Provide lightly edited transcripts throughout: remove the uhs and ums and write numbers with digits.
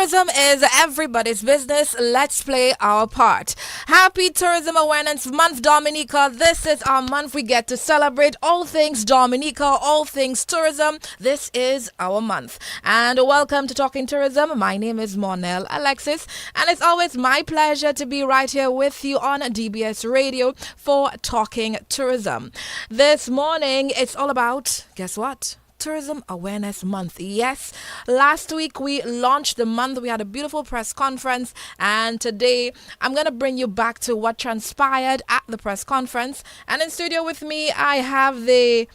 Tourism is everybody's business. Let's play our part. Happy Tourism Awareness Month, Dominica. This is our month we get to celebrate all things Dominica, all things tourism. This is our month. And welcome to Talking Tourism. My name is Monel Alexis, and it's always my pleasure to be right here with you on DBS Radio for Talking Tourism. This morning, it's all about, guess what? Tourism Awareness Month. Yes, last week we launched the month. We had a beautiful press conference, and today I'm going to bring you back to what transpired at the press conference. And in studio with me, I have the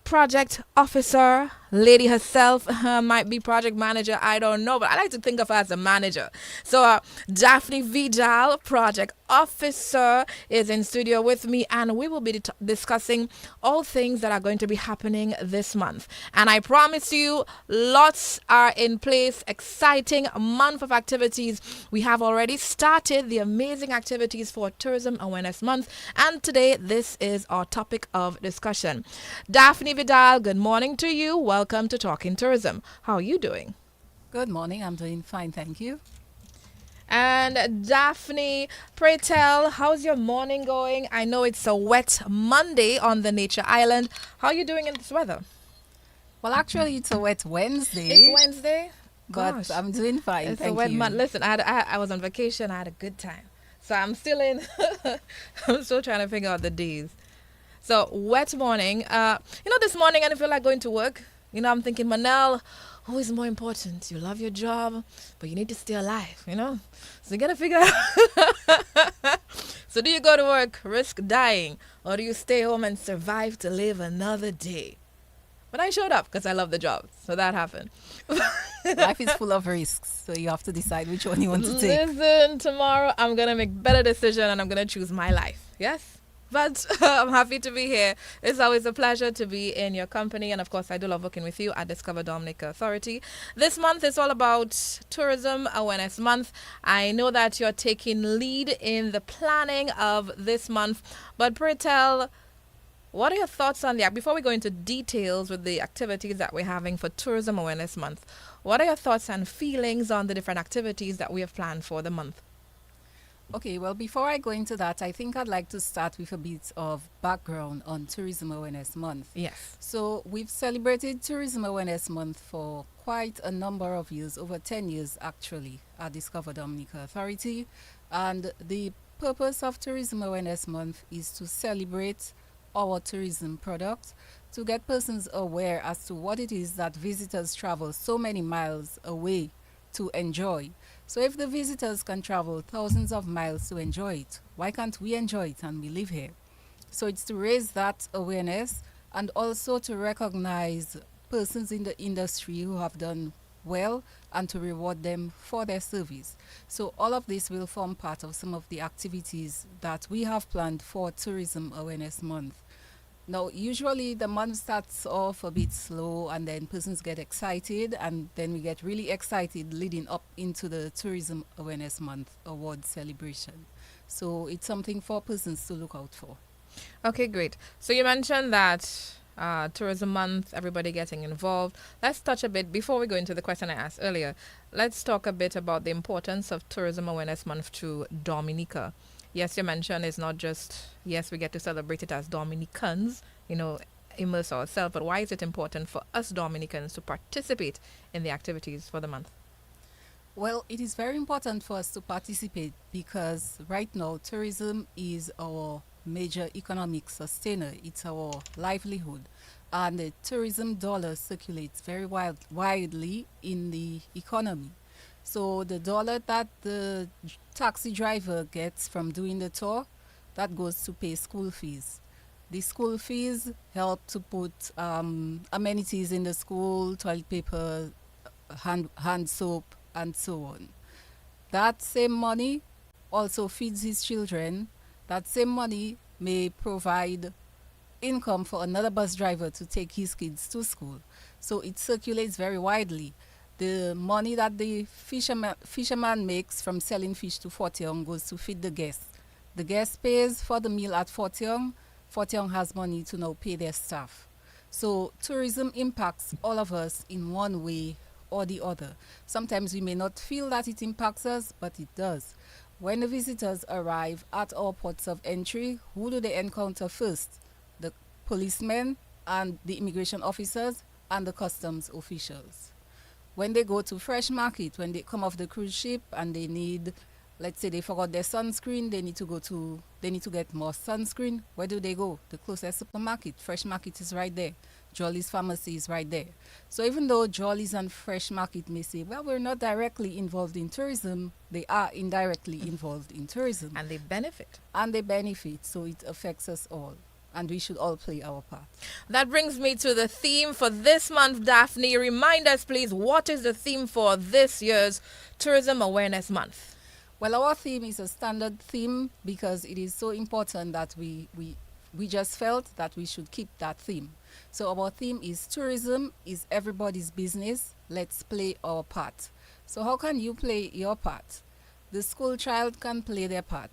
project officer, lady herself, might be project manager, I don't know, but I like to think of her as a manager. So Daphne Vidal, project officer, is in studio with me, and we will be discussing all things that are going to be happening this month. And I promise you, lots are in place. Exciting month of activities. We have already started the amazing activities for Tourism Awareness Month, and today this is our topic of discussion. Daphne Vidal, good morning to you. Welcome to Talking Tourism. How are you doing? Good morning. I'm doing fine, thank you. And Daphne, pray tell, how's your morning going? I know it's a wet Monday on the Nature Island. How are you doing in this weather? Well, actually, it's a wet Wednesday. It's Wednesday? But Gosh. I'm doing fine, It's thank a wet you. month. Listen, I was on vacation. I had a good time. So I'm still in. I'm still trying to figure out the days. So wet morning. This morning I didn't feel like going to work. I'm thinking, Manel, who is more important? You love your job, but you need to stay alive, So you got to figure out. So do you go to work, risk dying, or do you stay home and survive to live another day? But I showed up because I love the job. So that happened. Life is full of risks, so you have to decide which one you want to take. Listen, tomorrow I'm going to make better decision and I'm going to choose my life. Yes? But I'm happy to be here. It's always a pleasure to be in your company. And of course, I do love working with you at Discover Dominica Authority. This month is all about Tourism Awareness Month. I know that you're taking lead in the planning of this month. But pray tell, what are your thoughts on that? Before we go into details with the activities that we're having for Tourism Awareness Month, what are your thoughts and feelings on the different activities that we have planned for the month? Okay, well, before I go into that, I think I'd like to start with a bit of background on Tourism Awareness Month. Yes. So we've celebrated Tourism Awareness Month for quite a number of years, over 10 years actually, at Discover Dominica Authority. And the purpose of Tourism Awareness Month is to celebrate our tourism products, to get persons aware as to what it is that visitors travel so many miles away to enjoy. So if the visitors can travel thousands of miles to enjoy it, why can't we enjoy it and we live here? So it's to raise that awareness and also to recognize persons in the industry who have done well and to reward them for their service. So all of this will form part of some of the activities that we have planned for Tourism Awareness Month. Now, usually the month starts off a bit slow and then persons get excited, and then we get really excited leading up into the Tourism Awareness Month award celebration. So it's something for persons to look out for. Okay, great. So you mentioned that Tourism Month, everybody getting involved. Let's touch a bit, before we go into the question I asked earlier, let's talk a bit about the importance of Tourism Awareness Month to Dominica. Yes, you mentioned it's not just, yes, we get to celebrate it as Dominicans, immerse ourselves, but why is it important for us Dominicans to participate in the activities for the month? Well, it is very important for us to participate because right now tourism is our major economic sustainer. It's our livelihood. And the tourism dollar circulates very widely in the economy. So the dollar that the taxi driver gets from doing the tour, that goes to pay school fees. The school fees help to put amenities in the school, toilet paper, hand soap, and so on. That same money also feeds his children. That same money may provide income for another bus driver to take his kids to school. So it circulates very widely. The money that the fisherman makes from selling fish to Fort Young goes to feed the guests. The guest pays for the meal at Fort Young. Fort Young has money to now pay their staff. So tourism impacts all of us in one way or the other. Sometimes we may not feel that it impacts us, but it does. When the visitors arrive at our ports of entry, who do they encounter first? The policemen and the immigration officers and the customs officials. When they go to Fresh Market, when they come off the cruise ship and they need, let's say they forgot their sunscreen, they need to get more sunscreen. Where do they go? The closest supermarket. Fresh Market is right there. Jolly's Pharmacy is right there. So even though Jolly's and Fresh Market may say, well, we're not directly involved in tourism, they are indirectly involved in tourism. And they benefit. So it affects us all. And we should all play our part. That brings me to the theme for this month, Daphne. Remind us, please, what is the theme for this year's Tourism Awareness Month? Well, our theme is a standard theme because it is so important that we just felt that we should keep that theme. So our theme is tourism is everybody's business. Let's play our part. So how can you play your part? The school child can play their part.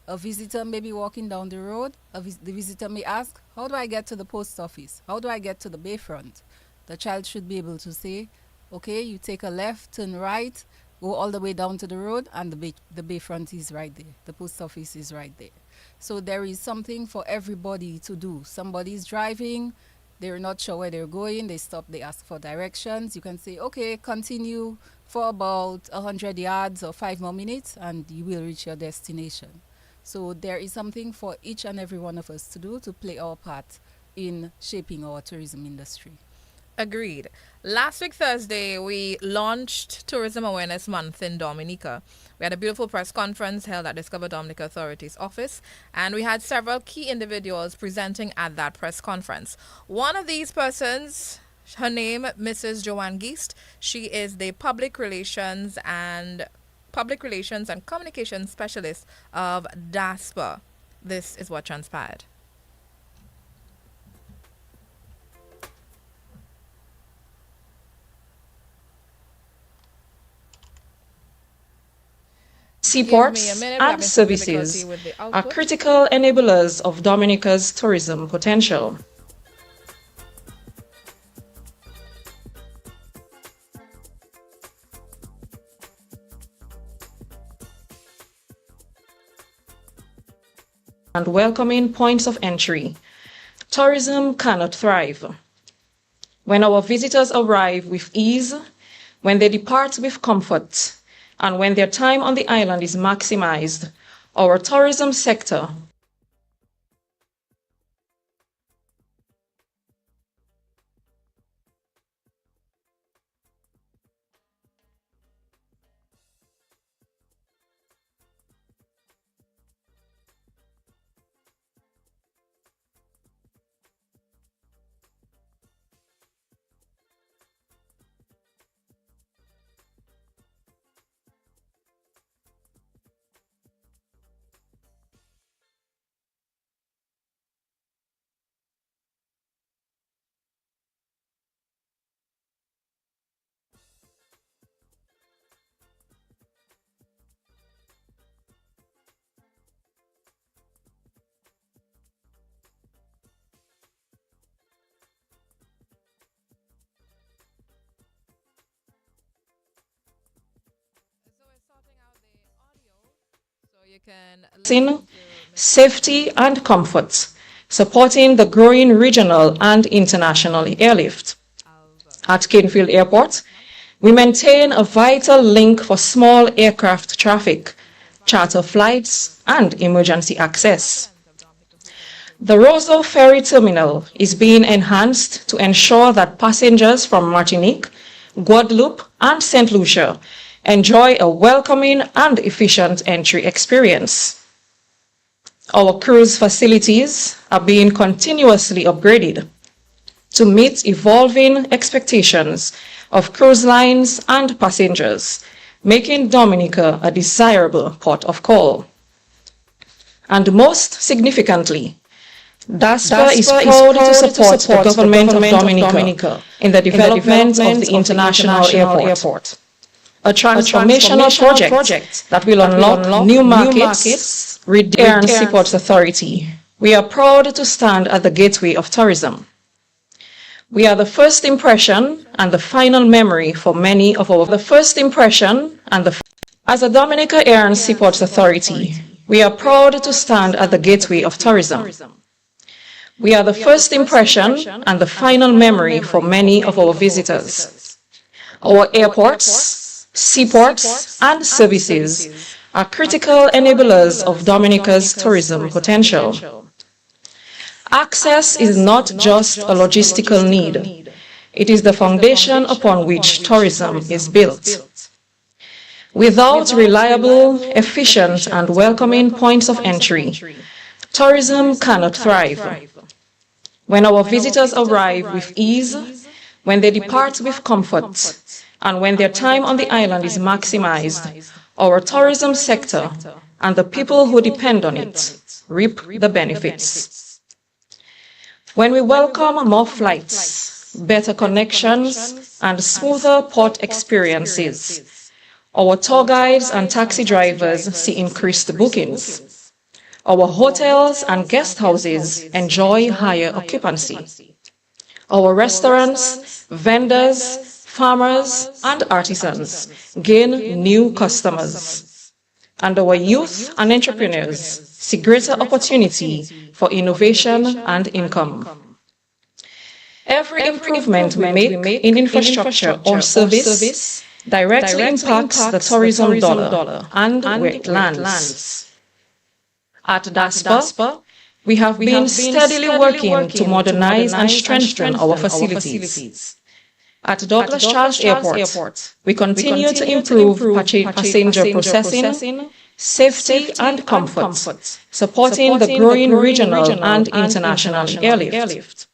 A visitor may be walking down the road. The visitor may ask, how do I get to the post office? How do I get to the bayfront? The child should be able to say, okay, you take a left, turn right, go all the way down to the road, and the bayfront is right there. The post office is right there. So there is something for everybody to do. Somebody's driving, they're not sure where they're going, they stop, they ask for directions. You can say, okay, continue for about 100 yards or 5 more minutes, and you will reach your destination. So there is something for each and every one of us to do to play our part in shaping our tourism industry. Agreed. Last week, Thursday, we launched Tourism Awareness Month in Dominica. We had a beautiful press conference held at Discover Dominica Authority's office, and we had several key individuals presenting at that press conference. One of these persons, her name, Mrs. Joanne Geist, she is the Public Relations and Communications Specialist of DASPA. This is what transpired. Seaports and services are critical enablers of Dominica's tourism potential. And welcoming points of entry. Tourism cannot thrive when our visitors arrive with ease, when they depart with comfort, and when their time on the island is maximized. Our tourism sector in safety and comfort, supporting the growing regional and international airlift. At Canefield Airport, we maintain a vital link for small aircraft traffic, charter flights, and emergency access. The Roseau Ferry Terminal is being enhanced to ensure that passengers from Martinique, Guadeloupe, and St. Lucia enjoy a welcoming and efficient entry experience. Our cruise facilities are being continuously upgraded to meet evolving expectations of cruise lines and passengers, making Dominica a desirable port of call. And most significantly, DASPA is proud to support the government of Dominica in the development of the International Airport. A transformational project that will unlock new markets, redeem Seaports Authority. We are proud to stand at the gateway of tourism. We are the first impression and the final memory for many of our the first impression and the as a Dominica Air and Seaports Authority, we are proud to stand at the gateway of tourism. We are the first impression and the final memory for many of our visitors. Our airports, seaports, and services are critical enablers of Dominica's tourism potential. Access is not just a logistical need. It is the foundation upon which tourism is built. Without reliable, efficient, and welcoming points of entry, tourism cannot thrive. When our visitors arrive with ease, when they depart with comfort, and when their time on the island is maximized, our tourism sector and the people who depend on it reap the benefits. When we welcome more flights, better connections, and smoother port experiences, our tour guides and taxi drivers see increased bookings. Our hotels and guest houses enjoy higher occupancy. Our restaurants, vendors, farmers, and artisans gain new customers. And our youth and entrepreneurs see greater opportunity for innovation and income. Every improvement we make in infrastructure or service directly impacts the tourism dollar and where it lands. At DASPA, we have been steadily working to modernize and strengthen our facilities. At Douglas Charles Airport, we continue to improve passenger processing, safety and comfort, supporting the growing regional and international airlift.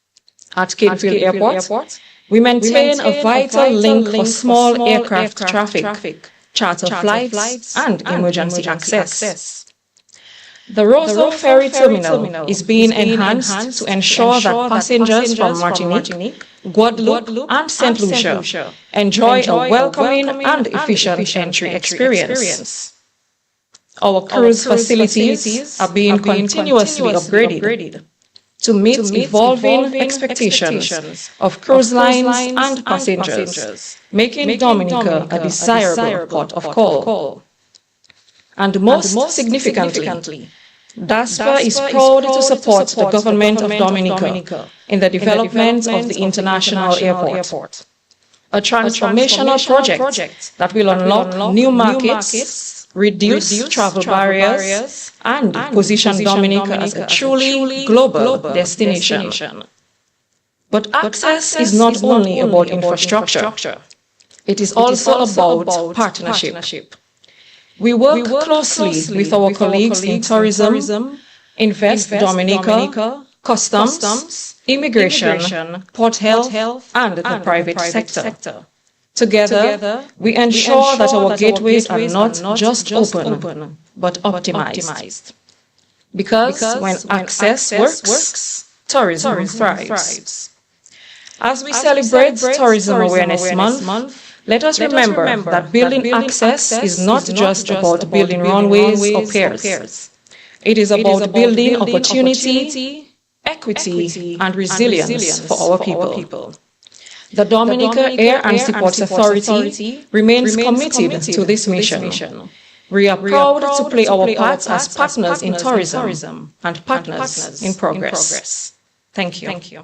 At Cadefield Airport, we maintain a vital link for small aircraft traffic, charter flights, and emergency access. The Roseau Ferry Terminal is being enhanced to ensure that passengers from Martinique, Guadeloupe, and St. Lucia enjoy a welcoming and efficient entry experience. Our cruise facilities are being continuously upgraded to meet evolving expectations of cruise lines and passengers, making Dominica a desirable port of call. And most significantly, DASPA is proud to support the government of Dominica in the development of the International Airport, a transformational project that will unlock new markets, reduce travel barriers, and position Dominica as a truly global destination. But access is not only about infrastructure. It is also about partnership. We work closely with our colleagues in tourism, Invest Dominica, customs, immigration, port health, and the private sector. Together, we ensure that our gateways are not just open, but optimized. Because when access works, tourism thrives. As we celebrate Tourism Awareness Month, let us remember that building access is not just about building runways or piers. It is about building opportunity, equity, and resilience for our people. The Dominica Air and Seaports Authority remains committed to this mission. We are proud to play our part as partners in tourism and partners in progress. Thank you.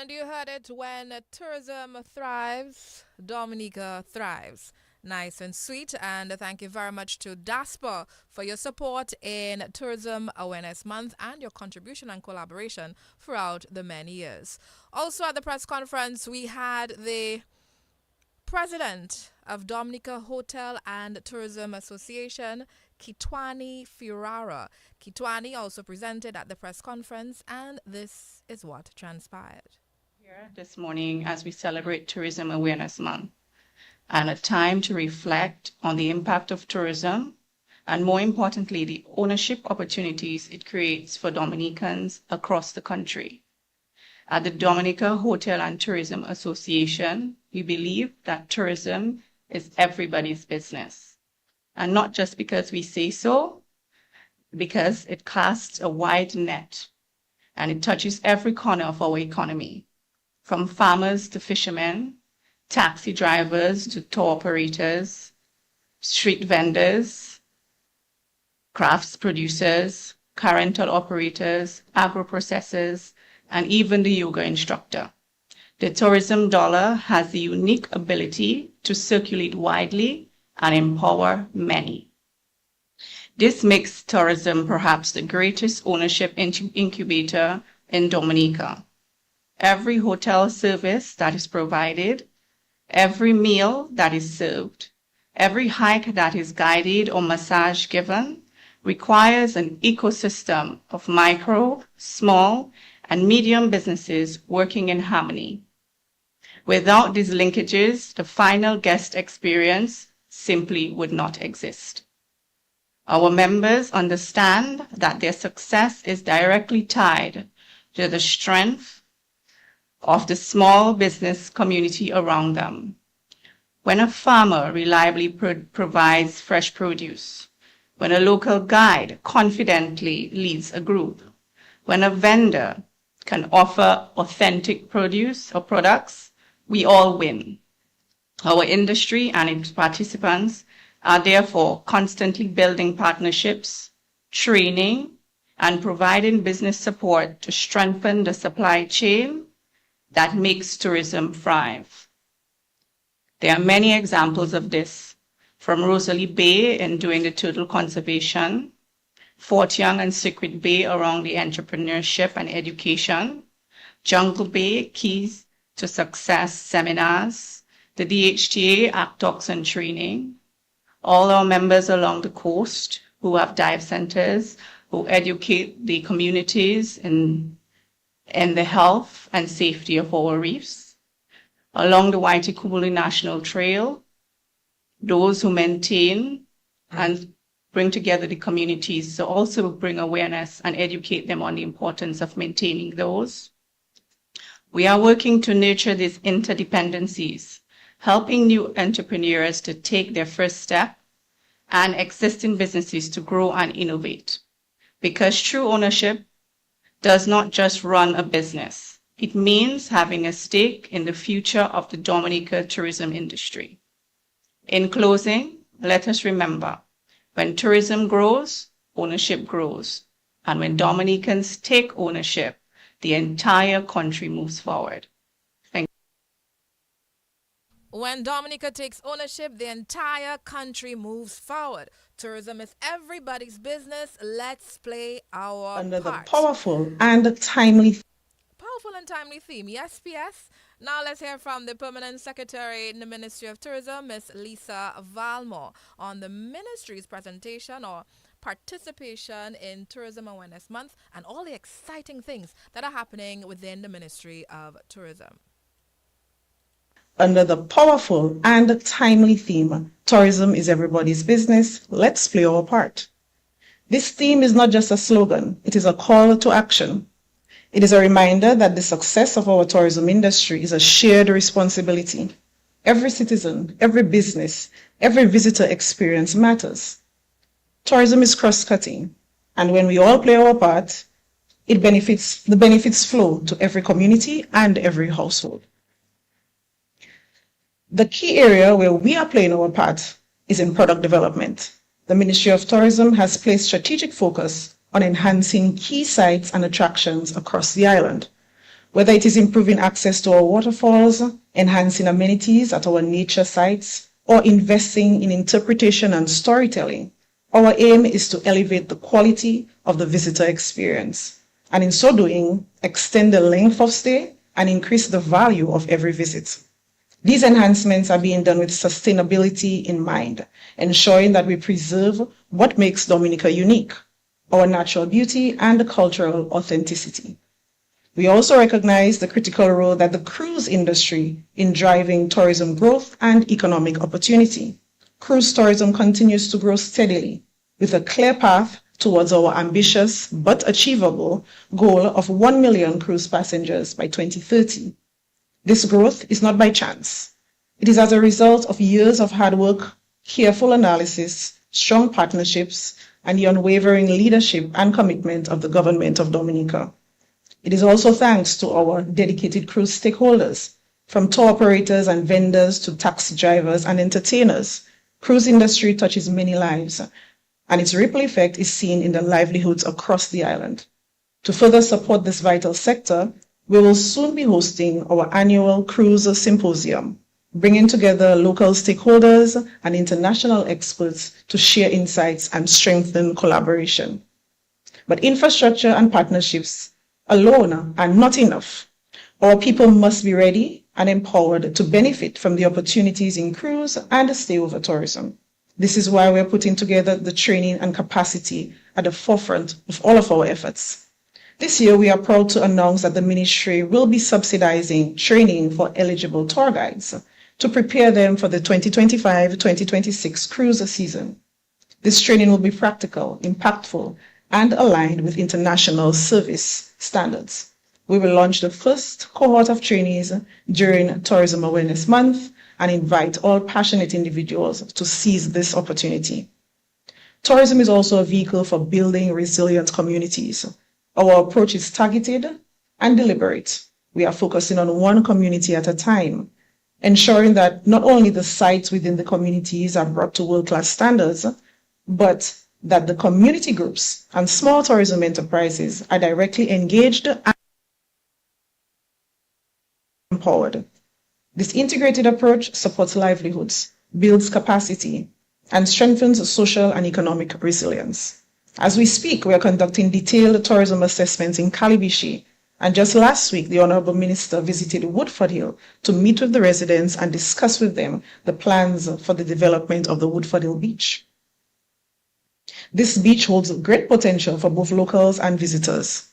And you heard it, when tourism thrives, Dominica thrives. Nice and sweet. And thank you very much to DASPA for your support in Tourism Awareness Month and your contribution and collaboration throughout the many years. Also at the press conference, we had the president of Dominica Hotel and Tourism Association, Kitwani Furara. Kitwani also presented at the press conference, and this is what transpired. Here this morning as we celebrate Tourism Awareness Month, and a time to reflect on the impact of tourism and, more importantly, the ownership opportunities it creates for Dominicans across the country. At the Dominica Hotel and Tourism Association, we believe that tourism is everybody's business. And not just because we say so, because it casts a wide net and it touches every corner of our economy, from farmers to fishermen, taxi drivers to tour operators, street vendors, crafts producers, car rental operators, agro-processors, and even the yoga instructor. The tourism dollar has the unique ability to circulate widely and empower many. This makes tourism perhaps the greatest ownership incubator in Dominica. Every hotel service that is provided, every meal that is served, every hike that is guided or massage given requires an ecosystem of micro, small, and medium businesses working in harmony. Without these linkages, the final guest experience simply would not exist. Our members understand that their success is directly tied to the strength of the small business community around them. When a farmer reliably provides fresh produce, when a local guide confidently leads a group, when a vendor can offer authentic produce or products, we all win. Our industry and its participants are therefore constantly building partnerships, training, and providing business support to strengthen the supply chain that makes tourism thrive. There are many examples of this, from Rosalie Bay in doing the turtle conservation, Fort Young and Secret Bay around the entrepreneurship and education, Jungle Bay, Keys to Success seminars, the DHTA ACT Talks and training, all our members along the coast who have dive centers, who educate the communities in the health and safety of our reefs, along the Waitukubuli National Trail, those who maintain and bring together the communities to also bring awareness and educate them on the importance of maintaining those. We are working to nurture these interdependencies, helping new entrepreneurs to take their first step and existing businesses to grow and innovate. Because true ownership does not just run a business. It means having a stake in the future of the Dominica tourism industry. In closing, let us remember, when tourism grows, ownership grows. And when Dominicans take ownership, the entire country moves forward. Thank you. When Dominica takes ownership, the entire country moves forward. Tourism is everybody's business. Let's play our Under part. the powerful and timely Theme. Yes, PS. Now let's hear from the Permanent Secretary in the Ministry of Tourism, Ms. Lisa Valmore, on the ministry's presentation or participation in Tourism Awareness Month and all the exciting things that are happening within the Ministry of Tourism. Under the powerful and timely theme, tourism is everybody's business, let's play our part. This theme is not just a slogan, it is a call to action. It is a reminder that the success of our tourism industry is a shared responsibility. Every citizen, every business, every visitor experience matters. Tourism is cross-cutting, and when we all play our part, the benefits flow to every community and every household. The key area where we are playing our part is in product development. The Ministry of Tourism has placed strategic focus on enhancing key sites and attractions across the island. Whether it is improving access to our waterfalls, enhancing amenities at our nature sites, or investing in interpretation and storytelling, our aim is to elevate the quality of the visitor experience, and in so doing, extend the length of stay and increase the value of every visit. These enhancements are being done with sustainability in mind, ensuring that we preserve what makes Dominica unique, our natural beauty and cultural authenticity. We also recognize the critical role that the cruise industry in driving tourism growth and economic opportunity. Cruise tourism continues to grow steadily, with a clear path towards our ambitious but achievable goal of 1 million cruise passengers by 2030. This growth is not by chance. It is as a result of years of hard work, careful analysis, strong partnerships, and the unwavering leadership and commitment of the government of Dominica. It is also thanks to our dedicated cruise stakeholders, from tour operators and vendors to taxi drivers and entertainers. Cruise industry touches many lives, and its ripple effect is seen in the livelihoods across the island. To further support this vital sector, we will soon be hosting our annual Cruise Symposium, bringing together local stakeholders and international experts to share insights and strengthen collaboration. But infrastructure and partnerships alone are not enough. Our people must be ready and empowered to benefit from the opportunities in cruise and stayover tourism. This is why we're putting together the training and capacity at the forefront of all of our efforts. This year, we are proud to announce that the Ministry will be subsidizing training for eligible tour guides to prepare them for the 2025-2026 cruise season. This training will be practical, impactful, and aligned with international service standards. We will launch the first cohort of trainees during Tourism Awareness Month and invite all passionate individuals to seize this opportunity. Tourism is also a vehicle for building resilient communities. Our approach is targeted and deliberate. We are focusing on one community at a time, ensuring that not only the sites within the communities are brought to world-class standards, but that the community groups and small tourism enterprises are directly engaged and empowered. This integrated approach supports livelihoods, builds capacity, and strengthens social and economic resilience. As we speak, we are conducting detailed tourism assessments in Kalibishi, and just last week, the Honorable Minister visited Woodford Hill to meet with the residents and discuss with them the plans for the development of the Woodford Hill Beach. This beach holds great potential for both locals and visitors.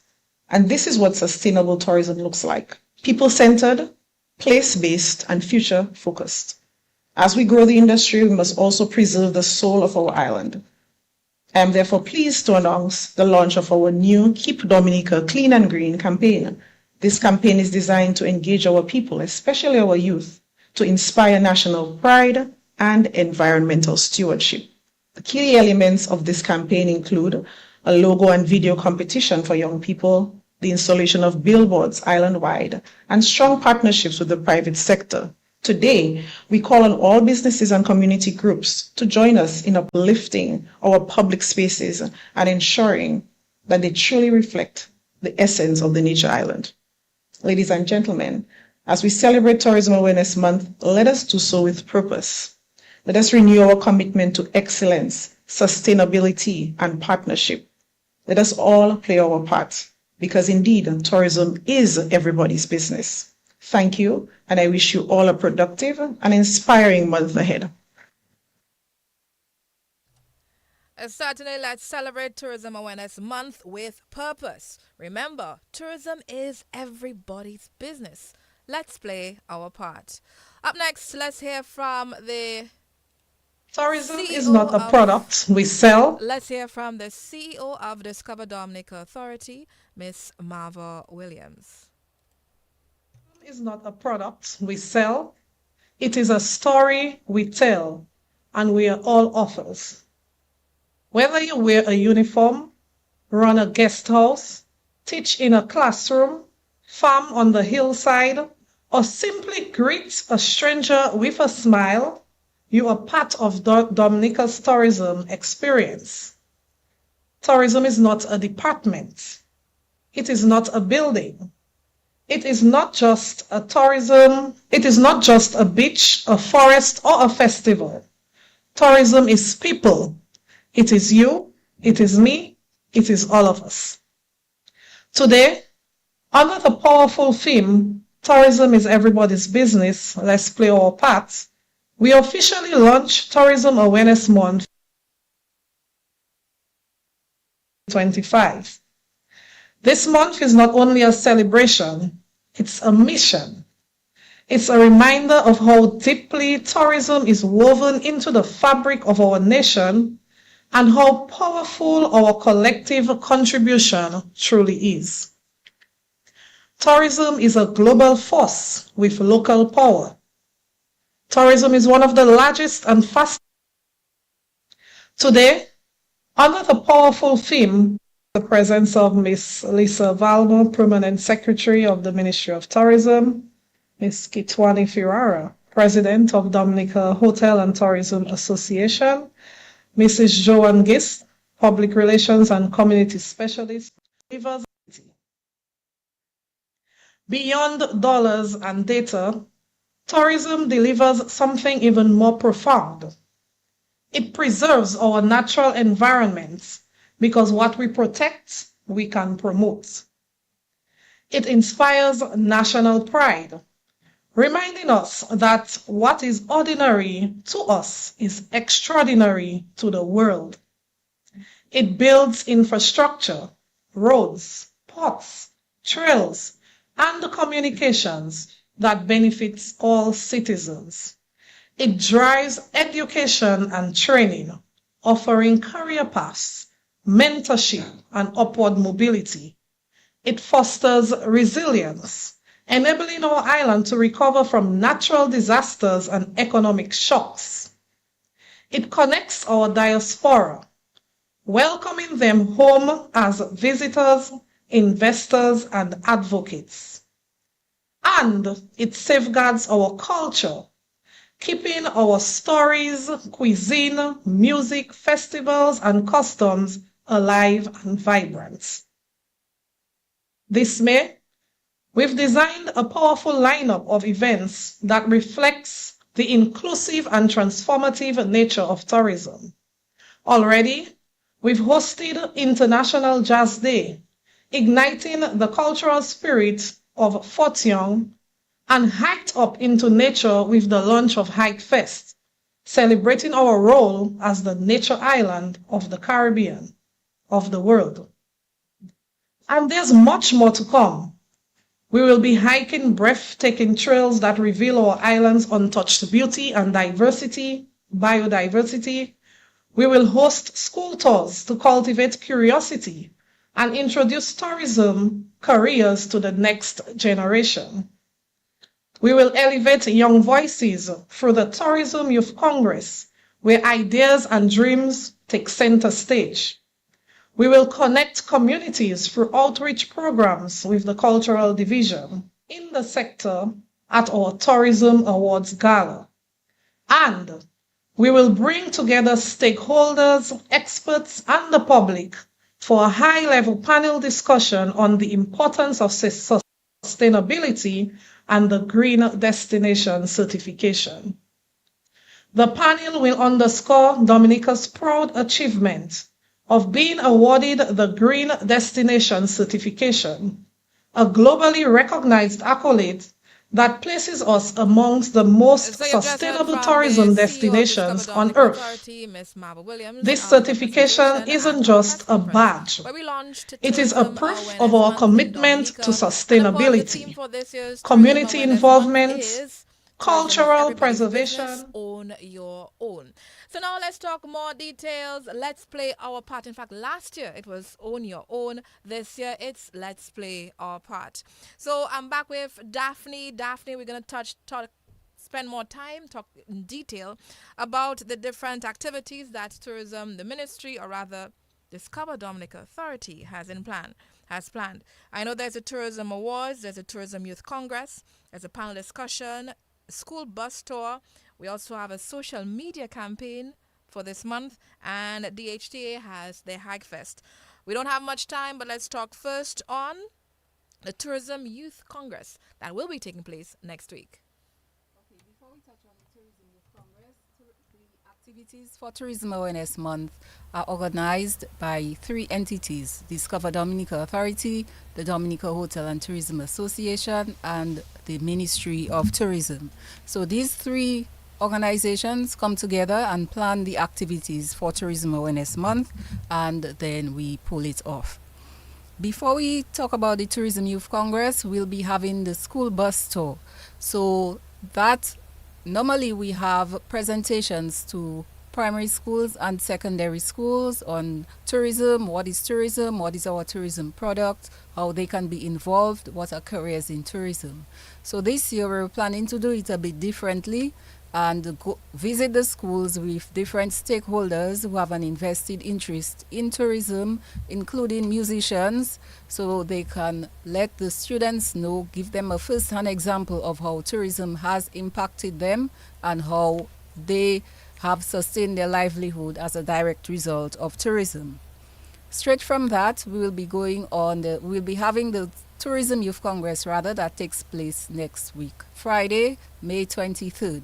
And this is what sustainable tourism looks like: people-centered, place-based, and future-focused. As we grow the industry, we must also preserve the soul of our island. I am therefore pleased to announce the launch of our new Keep Dominica Clean and Green campaign. This campaign is designed to engage our people, especially our youth, to inspire national pride and environmental stewardship. The key elements of this campaign include a logo and video competition for young people, the installation of billboards island-wide, and strong partnerships with the private sector. Today, we call on all businesses and community groups to join us in uplifting our public spaces and ensuring that they truly reflect the essence of the nature island. Ladies and gentlemen, as we celebrate Tourism Awareness Month, let us do so with purpose. Let us renew our commitment to excellence, sustainability, and partnership. Let us all play our part, because indeed, tourism is everybody's business. Thank you, and I wish you all a productive and inspiring month ahead. Certainly, let's celebrate Tourism Awareness Month with purpose. Remember, tourism is everybody's business. Let's play our part. Up next, let's hear from the Tourism CEO is not a product we sell. Let's hear from the CEO of Discover Dominica Authority, Miss Marva Williams. Is not a product we sell. It is a story we tell, and we are all authors. Whether you wear a uniform, run a guest house, teach in a classroom, farm on the hillside, or simply greet a stranger with a smile, you are part of Dominica's tourism experience. Tourism is not a department. It is not a building. It is not just a tourism. It is not just a beach, a forest, or a festival. Tourism is people. It is you. It is me. It is all of us. Today, under the powerful theme, Tourism is Everybody's Business, Let's Play Our Part, we officially launched Tourism Awareness Month 2025. This month is not only a celebration, it's a mission. It's a reminder of how deeply tourism is woven into the fabric of our nation and how powerful our collective contribution truly is. Tourism is a global force with local power. Tourism is one of the largest and fastest. Today, under the powerful theme, the presence of Ms. Lisa Valmo, Permanent Secretary of the Ministry of Tourism, Ms. Kitwani Firara, President of Dominica Hotel and Tourism Association, Mrs. Joan Gist, Public Relations and Community Specialist. Beyond dollars and data, tourism delivers something even more profound. It preserves our natural environments because what we protect, we can promote. It inspires national pride, reminding us that what is ordinary to us is extraordinary to the world. It builds infrastructure, roads, ports, trails, and communications that benefits all citizens. It drives education and training, offering career paths, mentorship, and upward mobility. It fosters resilience, enabling our island to recover from natural disasters and economic shocks. It connects our diaspora, welcoming them home as visitors, investors, and advocates. And it safeguards our culture, keeping our stories, cuisine, music, festivals, and customs alive and vibrant. This May, we've designed a powerful lineup of events that reflects the inclusive and transformative nature of tourism. Already, we've hosted International Jazz Day, igniting the cultural spirit of Fort Young, and hiked up into nature with the launch of Hike Fest, celebrating our role as the nature island of the Caribbean, of the world. And there's much more to come. We will be hiking breathtaking trails that reveal our island's untouched beauty and biodiversity. We will host school tours to cultivate curiosity and introduce tourism careers to the next generation. We will elevate young voices through the Tourism Youth Congress, where ideas and dreams take center stage. We will connect communities through outreach programs with the Cultural Division in the sector at our Tourism Awards Gala. And we will bring together stakeholders, experts, and the public for a high-level panel discussion on the importance of sustainability and the Green Destination Certification. The panel will underscore Dominica's proud achievement of being awarded the Green Destination Certification, a globally recognized accolade that places us amongst the most sustainable tourism destinations on Earth. This certification isn't just a badge. It is a proof of our commitment to sustainability, community involvement, cultural preservation. Own your own. So now let's talk more details. Let's play our part. In fact, last year it was own your own. This year it's let's play our part. So I'm back with Daphne. Daphne, we're going to spend more time, talk in detail about the different activities that tourism, the ministry, or rather Discover Dominica Authority has planned. I know there's a tourism awards, there's a tourism youth congress, there's a panel discussion, school bus tour. We also have a social media campaign for this month, and DHTA has their Hike Fest. We don't have much time, but let's talk first on the Tourism Youth Congress that will be taking place next week. Okay, before we touch on the Tourism Youth Congress, the activities for Tourism Awareness Month are organized by 3 entities: Discover Dominica Authority, the Dominica Hotel and Tourism Association, and the Ministry of Tourism. So these 3 organizations come together and plan the activities for Tourism Awareness Month, and then we pull it off. Before we talk about the Tourism Youth Congress, we'll be having the school bus tour. So that normally we have presentations to primary schools and secondary schools on tourism, what is our tourism product, how they can be involved, what are careers in tourism. So this year we're planning to do it a bit differently. and visit the schools with different stakeholders who have an invested interest in tourism, including musicians, so they can let the students know, give them a first-hand example of how tourism has impacted them and how they have sustained their livelihood as a direct result of tourism. Straight from that, we will be we'll be having the Tourism Youth Congress that takes place next week, Friday, May 23rd.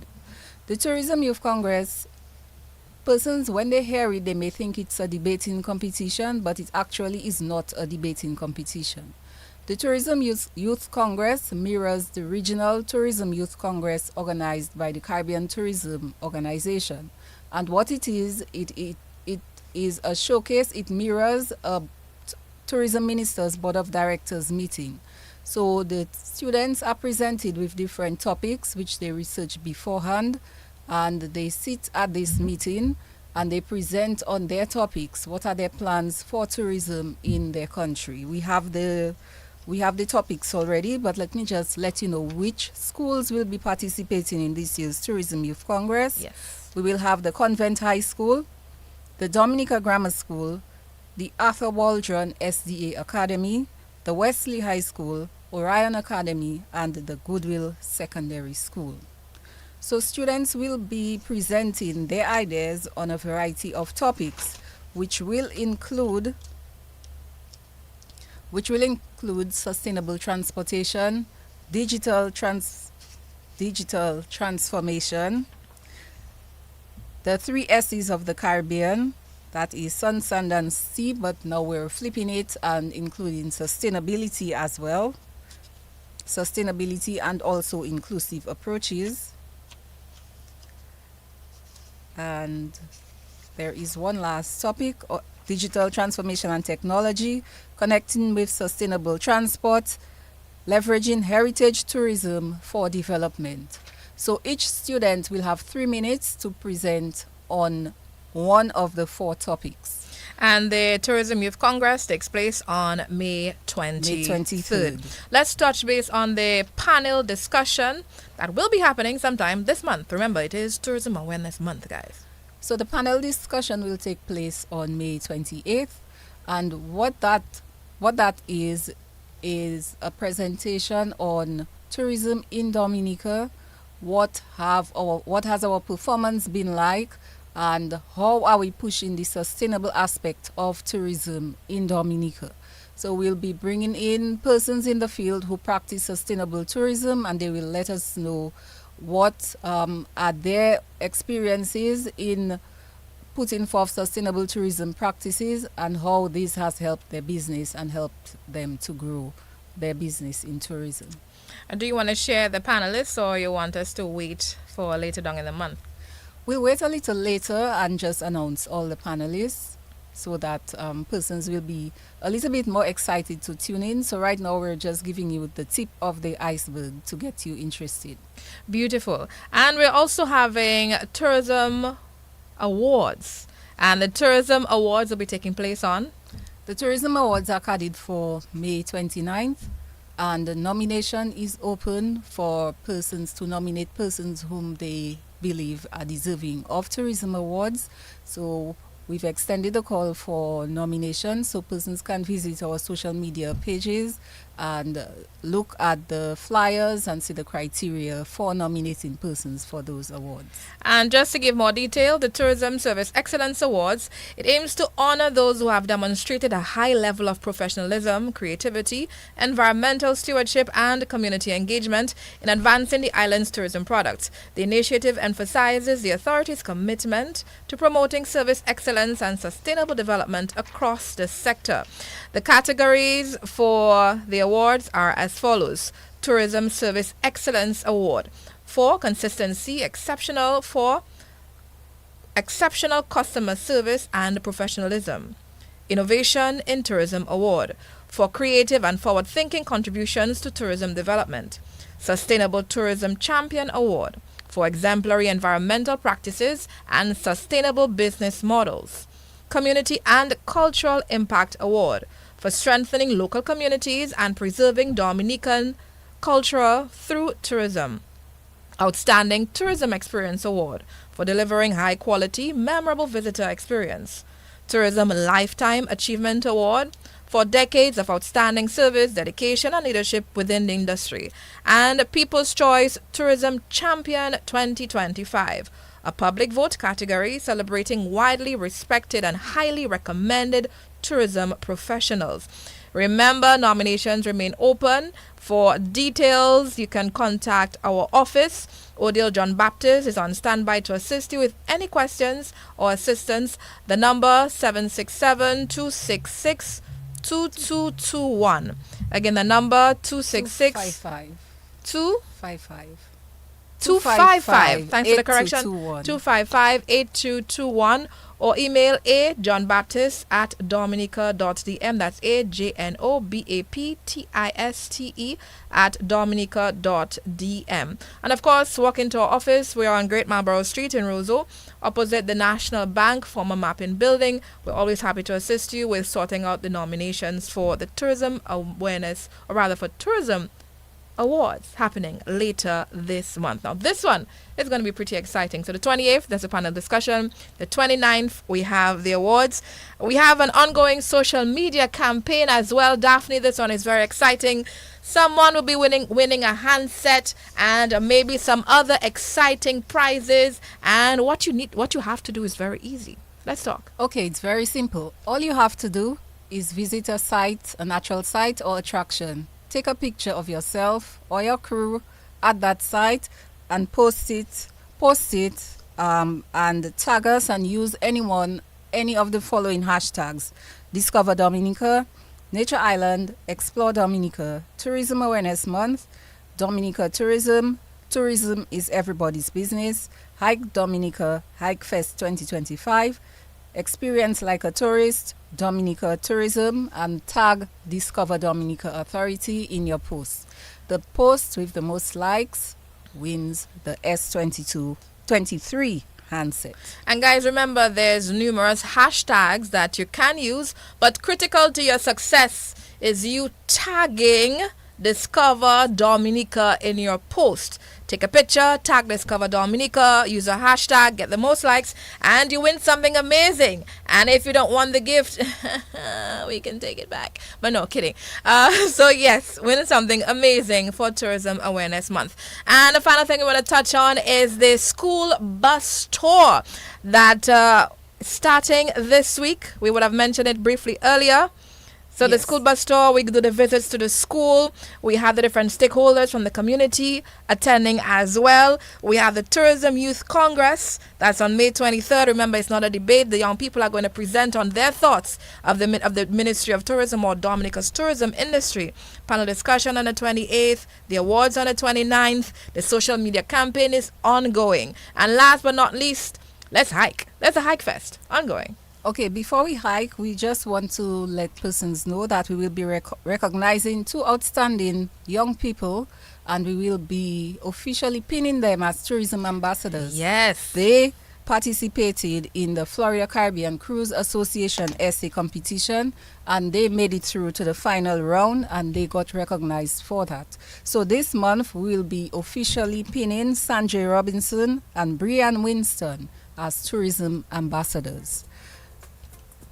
The Tourism Youth Congress, persons, when they hear it, they may think it's a debating competition, but it actually is not a debating competition. The Tourism Youth Congress mirrors the regional Tourism Youth Congress organized by the Caribbean Tourism Organization. And what it is a showcase. It mirrors a Tourism Ministers Board of Directors meeting. So the students are presented with different topics which they research beforehand, and they sit at this meeting and they present on their topics. What are their plans for tourism in their country? We have the topics already, but let me just let you know which schools will be participating in this year's Tourism Youth Congress. Yes. We will have the Convent High School, the Dominica Grammar School, the Arthur Waldron SDA Academy, the Wesley High School, Orion Academy, and the Goodwill Secondary School. So students will be presenting their ideas on a variety of topics, which will include sustainable transportation, digital transformation, the 3 S's of the Caribbean, that is sun, sand, and sea, but now we're flipping it and including sustainability as well. Sustainability and also inclusive approaches. And there is one last topic, digital transformation and technology, connecting with sustainable transport, leveraging heritage tourism for development. So each student will have 3 minutes to present on one of the 4 topics. And the Tourism Youth Congress takes place on May 23rd. Let's touch base on the panel discussion that will be happening sometime this month. Remember, it is Tourism Awareness Month, guys. So the panel discussion will take place on May 28th. And what that is a presentation on tourism in Dominica, what has our performance been like, and how are we pushing the sustainable aspect of tourism in Dominica. So we'll be bringing in persons in the field who practice sustainable tourism, and they will let us know what are their experiences in putting forth sustainable tourism practices and how this has helped their business and helped them to grow their business in tourism. And do you want to share the panelists, or you want us to wait for later down in the month? We'll wait a little later and just announce all the panelists so that persons will be a little bit more excited to tune in. So right now we're just giving you the tip of the iceberg to get you interested. Beautiful. And we're also having Tourism Awards. And the Tourism Awards will be taking place on? The Tourism Awards are carried for May 29th. And the nomination is open for persons to nominate persons whom they believe are deserving of tourism awards. So we've extended the call for nominations, so persons can visit our social media pages and look at the flyers and see the criteria for nominating persons for those awards. And just to give more detail, the Tourism Service Excellence Awards, it aims to honor those who have demonstrated a high level of professionalism, creativity, environmental stewardship, and community engagement in advancing the island's tourism products. The initiative emphasizes the authority's commitment to promoting service excellence and sustainable development across the sector. The categories for the awards are as follows: Tourism Service Excellence Award for consistency, exceptional customer service and professionalism. Innovation in Tourism Award for creative and forward-thinking contributions to tourism development. Sustainable Tourism Champion Award for exemplary environmental practices and sustainable business models. Community and Cultural Impact Award for strengthening local communities and preserving Dominican culture through tourism. Outstanding Tourism Experience Award for delivering high quality, memorable visitor experience. Tourism Lifetime Achievement Award for decades of outstanding service, dedication, and leadership within the industry. And People's Choice Tourism Champion 2025, a public vote category celebrating widely respected and highly recommended tourism professionals. Remember, nominations remain open. For details, you can contact our office. Odile John Baptist is on standby to assist you with any questions or assistance. The number 767-266-2221. Again, the number 266 255. 255. Thanks for the correction. 8221. 255-8221, or email ajohnbaptist@dominica.dm. That's AJNOBAPTISTE @dominica.dm. And of course, walk into our office. We are on Great Marlborough Street in Roseau, opposite the National Bank former mapping building. We're always happy to assist you with sorting out the nominations for the Tourism Awareness, or rather for Tourism Awards, happening later this month. Now, this one is going to be pretty exciting. So the 28th, there's a panel discussion. The 29th, we have the awards. We have an ongoing social media campaign as well. Daphne, this one is very exciting. Someone will be winning a handset and maybe some other exciting prizes. And what you have to do is very easy. Let's talk. Okay, it's very simple. All you have to do is visit a site, a natural site or attraction. Take a picture of yourself or your crew at that site and post it, and tag us and use any of the following hashtags: Discover Dominica, Nature Island, Explore Dominica, Tourism Awareness Month, Dominica Tourism, Tourism is Everybody's Business, Hike Dominica, Hike Fest 2025, Experience Like a Tourist, Dominica Tourism, and tag Discover Dominica Authority in your post. The post with the most likes wins the S23 handset. And guys, remember, there's numerous hashtags that you can use, but critical to your success is you tagging Discover Dominica in your post. Take a picture, tag Discover Dominica, use a hashtag, get the most likes, and you win something amazing. And if you don't want the gift, we can take it back. But no, kidding. So yes, win something amazing for Tourism Awareness Month. And the final thing we want to touch on is the school bus tour that starting this week. We would have mentioned it briefly earlier. So the school bus tour, we do the visits to the school. We have the different stakeholders from the community attending as well. We have the Tourism Youth Congress. That's on May 23rd. Remember, it's not a debate. The young people are going to present on their thoughts of the Ministry of Tourism or Dominica's tourism industry. Panel discussion on the 28th. The awards on the 29th. The social media campaign is ongoing. And last but not least, let's hike. There's a hike fest ongoing. Okay, before we hike, we just want to let persons know that we will be recognizing two outstanding young people, and we will be officially pinning them as tourism ambassadors. Yes. They participated in the Florida Caribbean Cruise Association essay competition, and they made it through to the final round, and they got recognized for that. So this month, we will be officially pinning Sanjay Robinson and Brian Winston as tourism ambassadors.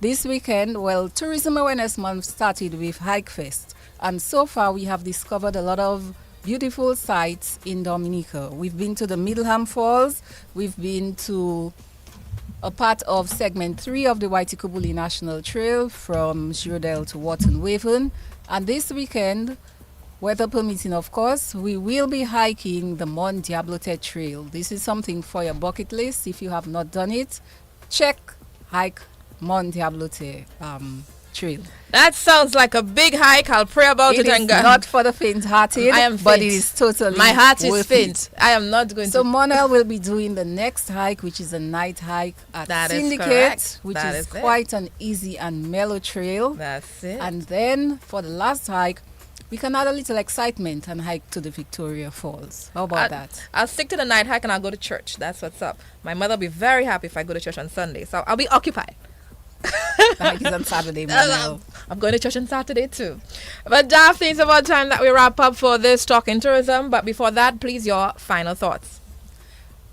This weekend, Tourism Awareness Month started with Hike Fest, and so far we have discovered a lot of beautiful sites in Dominica. We've been to the Middleham Falls, we've been to a part of segment 3 of the Waitikobuli National Trail from Girodale to Wharton Waven, and this weekend, weather permitting of course, we will be hiking the Mont Diablote Trail. This is something for your bucket list. If you have not done it, check hike Mont Diablote Trail. That sounds like a big hike. I'll pray about it. It is and go. not for the faint-hearted, I am but faint. it is totally My heart is worth faint. it. I am not going So to. Monel will be doing the next hike, which is a night hike at That is Syndicate, correct. which That is is it. quite an easy and mellow trail. That's it. And then for the last hike, we can add a little excitement and hike to the Victoria Falls. How about that? I'll stick to the night hike and I'll go to church. That's what's up. My mother will be very happy if I go to church on Sunday. So I'll be occupied. Like it's on Saturday morning. I'm going to church on Saturday too. But Daphne, it's about time that we wrap up for this Talk in Tourism. But before that, please, your final thoughts.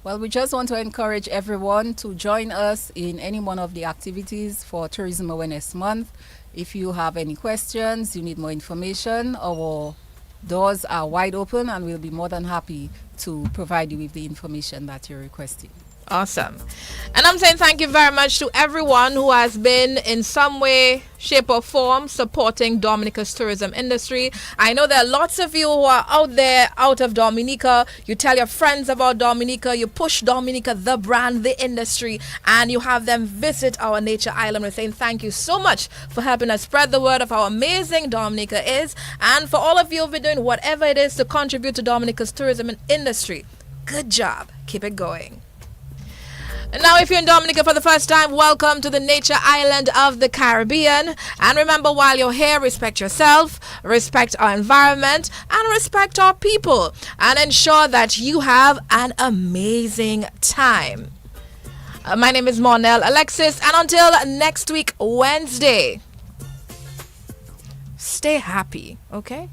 Well, we just want to encourage everyone to join us in any one of the activities for Tourism Awareness Month. If you have any questions, you need more information, our doors are wide open and we'll be more than happy to provide you with the information that you're requesting. Awesome. And I'm saying thank you very much to everyone who has been in some way, shape or form supporting Dominica's tourism industry. I know there are lots of you who are out there out of Dominica. You tell your friends about Dominica. You push Dominica, the brand, the industry, and you have them visit our nature island. We're saying thank you so much for helping us spread the word of how amazing Dominica is. And for all of you who've been doing whatever it is to contribute to Dominica's tourism industry, good job. Keep it going. And now, if you're in Dominica for the first time, welcome to the nature island of the Caribbean. And remember, while you're here, respect yourself, respect our environment, and respect our people. And ensure that you have an amazing time. My name is Monel Alexis. And until next week, Wednesday, stay happy, okay?